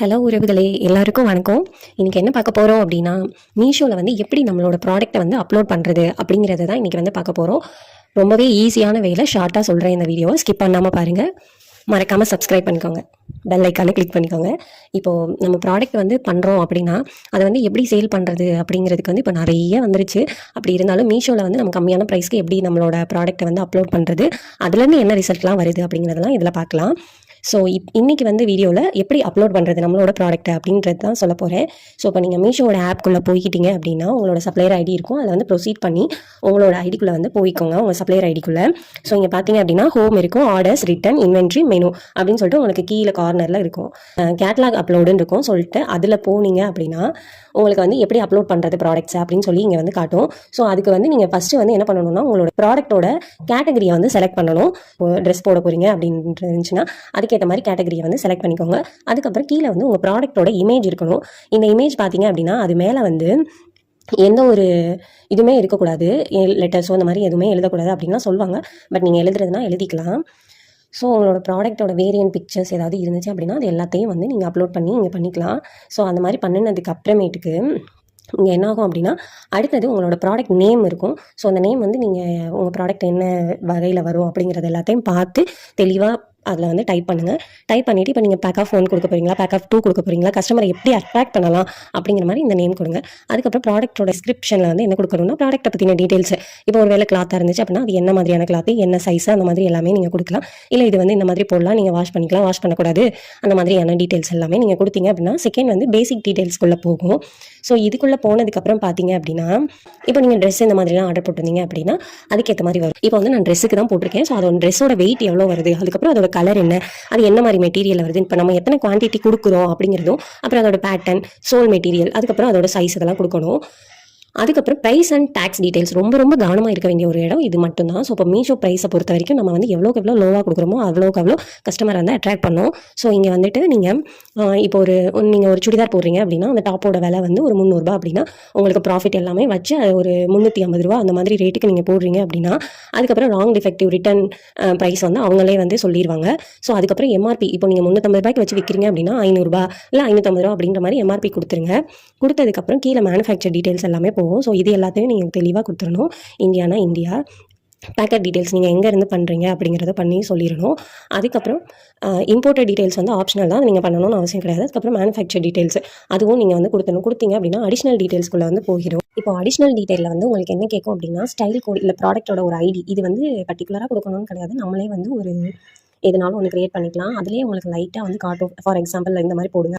Hello உறவுகளே, எல்லாருக்கும் வணக்கம். இன்றைக்கி என்ன பார்க்க போகிறோம் அப்படின்னா, மீஷோவில் வந்து எப்படி நம்மளோட ப்ராடக்ட்டை வந்து அப்லோட் பண்ணுறது அப்படிங்கிறத தான் இன்றைக்கி வந்து பார்க்க போகிறோம். ரொம்பவே ஈஸியான வேலை, ஷார்ட்டாக சொல்கிறேன். இந்த வீடியோவை ஸ்கிப் பண்ணாமல் பாருங்கள். மறக்காமல் சப்ஸ்கிரைப் பண்ணிக்கோங்க, பெல் ஐக்கானை கிளிக் பண்ணிக்கோங்க. இப்போது நம்ம ப்ராடக்ட் வந்து பண்ணுறோம் அப்படின்னா, அதை வந்து எப்படி சேல் பண்ணுறது அப்படிங்கிறதுக்கு வந்து இப்போ நிறைய வந்துருச்சு. அப்படி இருந்தாலும் மீஷோவில் வந்து நம்ம கம்மியான ப்ரைஸ்க்கு எப்படி நம்மளோட ப்ராடக்ட்டை வந்து அப்லோட் பண்ணுறது, அதுலேருந்து என்ன ரிசல்ட்லாம் வருது அப்படிங்கிறதெல்லாம் இதில் பார்க்கலாம். ஸோ இன்றைக்கி வந்து வீடியோவில் எப்படி அப்லோட் பண்ணுறது நம்மளோட ப்ராடக்ட்டை அப்படின்றது தான் சொல்ல போகிறேன். ஸோ இப்போ நீங்கள் மீஷோவோட ஆப்குள்ளே போய்கிட்டீங்க அப்படின்னா, உங்களோட சப்ளையர் ஐடி இருக்கும். அதை வந்து ப்ரொசீட் பண்ணி உங்களோட ஐடிக்குள்ளே வந்து போய்க்கோங்க, உங்கள் சப்ளையர் ஐடிக்குள்ளே. ஸோ இங்கே பார்த்தீங்க அப்படின்னா ஹோம் இருக்கும், ஆர்டர்ஸ், ரிட்டன், இன்வென்ட்ரி, மெனு அப்படின்னு சொல்லிட்டு உங்களுக்கு கீழே கார்னரில் இருக்கும். கேட்லாக் அப்லோடுன்னு இருக்கும் சொல்லிட்டு அதில் போனீங்க அப்படின்னா உங்களுக்கு வந்து எப்படி அப்லோட் பண்ணுறது ப்ராடக்ட்ஸ் அப்படின்னு சொல்லி இங்கே வந்து காட்டும். ஸோ அதுக்கு வந்து நீங்கள் ஃபஸ்ட்டு வந்து என்ன பண்ணணும்னா, உங்களோட ப்ராடக்ட்டோட கேட்டகரியை வந்து செலக்ட் பண்ணணும். ட்ரெஸ் போட போகிறீங்க அப்படின்னு இருந்துச்சுன்னா அதுக்கேற்ற மாதிரி கேட்டகரியை வந்து செலக்ட் பண்ணிக்கோங்க. அதுக்கப்புறம் கீழே வந்து உங்கள் ப்ராடக்ட்டோட இமேஜ் இருக்கணும். இந்த இமேஜ் பார்த்தீங்க அப்படின்னா அது மேலே வந்து எந்த ஒரு இதுவுமே இருக்கக்கூடாது, லெட்டர்ஸோ அந்த மாதிரி எதுவுமே எழுதக்கூடாது அப்படின்லாம் சொல்லுவாங்க. பட் நீங்கள் எழுதுறதுனா எழுதிக்கலாம். ஸோ உங்களோட ப்ராடக்ட்டோட வேரியன்ட் பிக்சர்ஸ் ஏதாவது இருந்துச்சு அப்படின்னா அது எல்லாத்தையும் வந்து நீங்கள் அப்லோட் பண்ணி இங்கே பண்ணிக்கலாம். ஸோ அந்த மாதிரி பண்ணினதுக்கு அப்புறமேட்டுக்கு இங்கே என்ன ஆகும் அப்படின்னா, அடுத்தது உங்களோட ப்ராடக்ட் நேம் இருக்கும். ஸோ அந்த நேம் வந்து நீங்கள் உங்கள் ப்ராடக்ட் என்ன வகையில் வரும் அப்படிங்கிறது எல்லாத்தையும் பார்த்து தெளிவாக அதில் வந்து டைப் பண்ணுங்கள். டைப் பண்ணிவிட்டு இப்போ நீங்கள் பேக் ஆஃப் 1 கொடுக்க போகிறீங்களா, பேக் ஆஃப் 2 கொடுக்க போகிறீங்களா, கஸ்டமரை எப்படி அட்ராக்ட் பண்ணலாம் அப்படிங்கிற மாதிரி இந்த நேம் கொடுங்க. அதுக்கப்புறம் ப்ராடக்ட்டோட டிஸ்கிரிப்ஷனில் வந்து என்ன கொடுக்கணும்னா, ப்ராடக்ட்டை பற்றின டீட்டெயில்ஸ். இப்போ ஒரு வேலை கிளாத்தாக இருந்துச்சு அப்படின்னா அது என்ன மாதிரியான கிளாத்து, என்ன சைஸு, அந்த மாதிரி எல்லாமே நீங்கள் கொடுக்கலாம். இல்லை இது வந்து இந்த மாதிரி போடலாம், நீங்கள் வாஷ் பண்ணிக்கலாம், வாஷ் பண்ணக்கூடாது, அந்த மாதிரியான டீட்டெயில்ஸ் எல்லாமே நீங்கள் கொடுத்தீங்க அப்படின்னா செகண்ட் வந்து பேசிக் டீட்டெயில்ஸ்குள்ளே போகும். ஸோ இதுக்குள்ளே போனதுக்கப்புறம் பார்த்தீங்க அப்படின்னா, இப்போ நீங்கள் ட்ரெஸ் இந்த மாதிரிலாம் ஆர்டர் போட்டிருந்தீங்க அப்படின்னா அதுக்கேற்ற மாதிரி வரும். இப்போ வந்து நான் ட்ரெஸ்ஸுக்கு தான் போட்டிருக்கேன். ஸோ அதோட ட்ரெஸ்ஸோட வெயிட் எவ்வளோ வருது, அதுக்கப்புறம் அதோட கலர் என்ன, அது என்ன மாதிரி மெட்டீரியல் வருது, இப்போ நம்ம எத்தனை குவான்டிட்டி கொடுக்குறோம் அப்படிங்கிறதும், அப்புறம் அதோட பேட்டர்ன், சோல் மெட்டீரியல், அதுக்கப்புறம் அதோட சைஸ் இதெல்லாம் கொடுக்கணும். அதுக்கப்புறம் ப்ரைஸ் அண்ட் டேக்ஸ் டீட்டெயில்ஸ் ரொம்ப கவனமாக இருக்க வேண்டிய ஒரு இடம் இது மட்டும்தான். ஸோ இப்போ மீஷோ ப்ரைஸை பொறுத்த வரைக்கும் நம்ம வந்து எவ்வளோக்கு எவ்வளோ லோவாக கொடுக்குறோமோ அவ்வளோ கஸ்டமரை வந்து அட்ராக்ட் பண்ணோம். ஸோ இங்கே வந்துட்டு நீங்கள் இப்போ நீங்கள் ஒரு சுடிதார் போடுறீங்க அப்படின்னா அந்த டாப்போட விலை வந்து ஒரு 300 ரூபா அப்படின்னா உங்களுக்கு ப்ராஃபிட் எல்லாமே வச்சு ஒரு 350 ரூபா அந்த மாதிரி ரேட்டுக்கு நீங்கள் போடுறீங்க அப்படின்னா அதுக்கப்புறம் ராங் டிஃபெக்டிவ் ரிட்டன் ப்ரைஸ் வந்து அவங்களே வந்து சொல்லிடுவாங்க. ஸோ அதுக்கப்புறம் எம்ஆர்பி இப்போ நீங்கள் 350 ரூபாய்க்கு வச்சு விற்கிறீங்க அப்படின்னா 500 ரூபா இல்லை 550 ரூபா அப்படின்ற மாதிரி எம்ஆர்பி கொடுத்துருங்க. கொடுத்ததுக்கப்புறம் கீழே மேனுஃபேக்சர் டீட்டெயில்ஸ் எல்லாமே போகும். ஸோ இது எல்லாத்தையும் நீங்கள் தெளிவாக கொடுத்துடணும். இந்தியானா இந்தியா, பேக்கர் டீட்டெயில்ஸ் நீங்கள் எங்கேருந்து பண்ணுறீங்க அப்படிங்கிறத பண்ணி சொல்லிடணும். அதுக்கப்புறம் இம்போர்ட்டட் டீட்டெயில்ஸ் வந்து ஆப்ஷனல் தான், நீங்கள் பண்ணணும்னு அவசியம் கிடையாது. அதுக்கப்புறம் மேனுஃபேக்சர் டீட்டெயில்ஸ் அதுவும் நீங்கள் வந்து கொடுத்தீங்க அப்படின்னா அடிஷ்னல் டீட்டெயில்ஸ்குள்ளே வந்து போயிடும். இப்போ அடிஷ்னல் டீட்டெயிலில் வந்து உங்களுக்கு என்ன கேட்கும் அப்படின்னா, ஸ்டைல் கோட் இல்லை ப்ராடக்ட்டோட ஒரு ஐடி, இது வந்து பர்டிகுலராக கொடுக்கணும்னு கிடையாது. நம்மளே வந்து ஒரு எதுனாலும் ஒன்று க்ரியேட் பண்ணிக்கலாம். அதுலேயே உங்களுக்கு லைட்டாக வந்து காட்டும். ஃபார் எக்ஸாம்பிள் இந்த மாதிரி போடுங்க